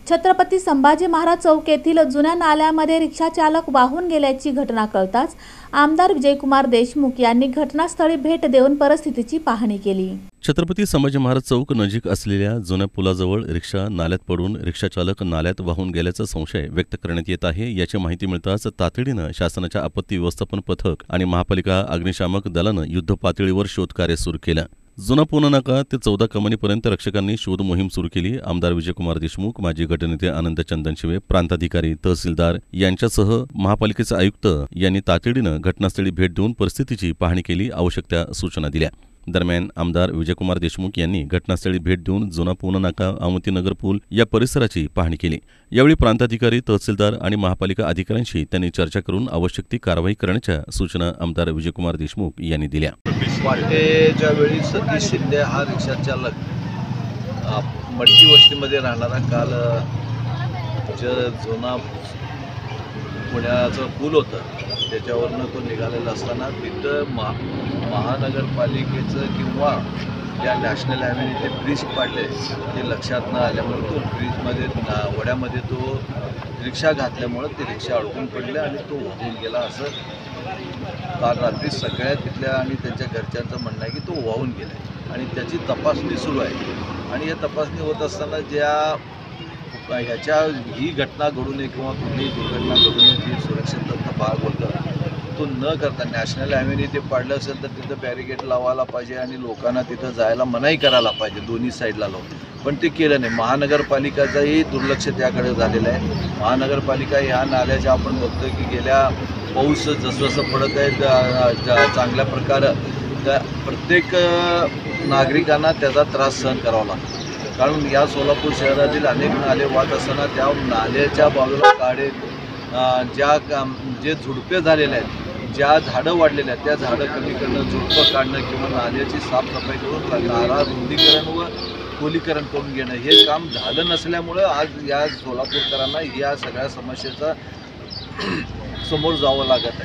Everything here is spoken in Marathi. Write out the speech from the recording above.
छत्रपती संभाजी महाराज चौक येथील जुन्या नाल्यामध्ये रिक्षा चालक वाहून गेल्याची घटना कळताच आमदार विजयकुमार देशमुख यांनी घटनास्थळी भेट देऊन परिस्थितीची पाहणी केली। छत्रपती संभाजी महाराज चौक नजीक असलेल्या जुन्या पुलाजवळ रिक्षा नाल्यात पडून रिक्षाचालक नाल्यात वाहून गेल्याचा संशय व्यक्त करण्यात येत आहे। याची माहिती मिळताच तातडीनं शासनाच्या आपत्ती व्यवस्थापन पथक आणि महापालिका अग्निशामक दलानं युद्ध पातळीवर शोधकार्य सुरू केलं। जुना पुणे नाका ते 14 कमानीपर्यंत रक्षकांनी शोध मोहीम सुरू केली। आमदार विजयकुमार देशमुख, माजी गटनेते आनंद चंदनशिवे, प्रांताधिकारी, तहसीलदार यांच्यासह महापालिकेचे आयुक्त यांनी तातडीनं घटनास्थळी भेट देऊन परिस्थितीची पाहणी केली, आवश्यक त्या सूचना दिल्या। दरम्यान आमदार विजयकुमार देशमुख यांनी घटनास्थळी भेट देऊन जुना पुणे नाका, अमतीनगर पूल या परिसराची पाहणी केली। यावेळी प्रांताधिकारी, तहसीलदार आणि महापालिका अधिकाऱ्यांशी त्यांनी चर्चा करून आवश्यक ती कारवाई करण्याच्या सूचना आमदार विजयकुमार देशमुख यांनी दिल्या। पहाटेच्या वेळी सतीश शिंदे हा रिक्षा चालक मडकी वस्तीमध्ये राहणारा काल जुना पुण्याचं पूल होतं त्याच्यावरनं तो निघालेला असताना तिथं महानगरपालिकेचं किंवा या नॅशनल हायवेने ते ब्रिज पाडले ते लक्षात न आल्यामुळे तो ब्रिजमध्ये वड्यामध्ये तो रिक्षा घातल्यामुळं ते रिक्षा अडकून पडले आणि तो वाहून गेला असं काल रात्री सगळ्या तिथल्या आणि त्यांच्या घरच्यांचं म्हणणं आहे की तो वाहून गेला आणि त्याची तपासणी सुरू आहे। आणि या तपासणी होत असताना ही घटना घडू नये किंवा कुठलीही दुर्घटना घडू नये जी सुरक्षितता भाग होतं तो न करता नॅशनल हायवेने ते पाडलं असेल तर तिथं बॅरिकेड लावायला पाहिजे आणि लोकांना तिथं जायला मनाई करायला पाहिजे दोन्ही साईडला लावून, पण ते केलं नाही। महानगरपालिकाचंही दुर्लक्ष त्याकडे झालेलं आहे। महानगरपालिका ह्या नाल्याच्या आपण बघतोय की गेल्या पाऊस जसं पडत आहे चांगल्या प्रकारे त्या प्रत्येक नागरिकांना त्याचा त्रास सहन करावा लागतो, कारण या सोलापूर शहरातील अनेक नाले वाहत असताना त्या नाल्याच्या बाजूला काढे जे झुडपे झालेले आहेत, ज्या झाडं वाढलेल्या आहेत त्या झाडं कमी करणं, झुडपं काढणं किंवा नाल्याची साफसफाई करून नाला रुंदीकरण व खोलीकरण करून घेणं हे काम झालं नसल्यामुळं आज या सोलापूरकरांना या सगळ्या समस्येचा समोर जावं लागत आहे।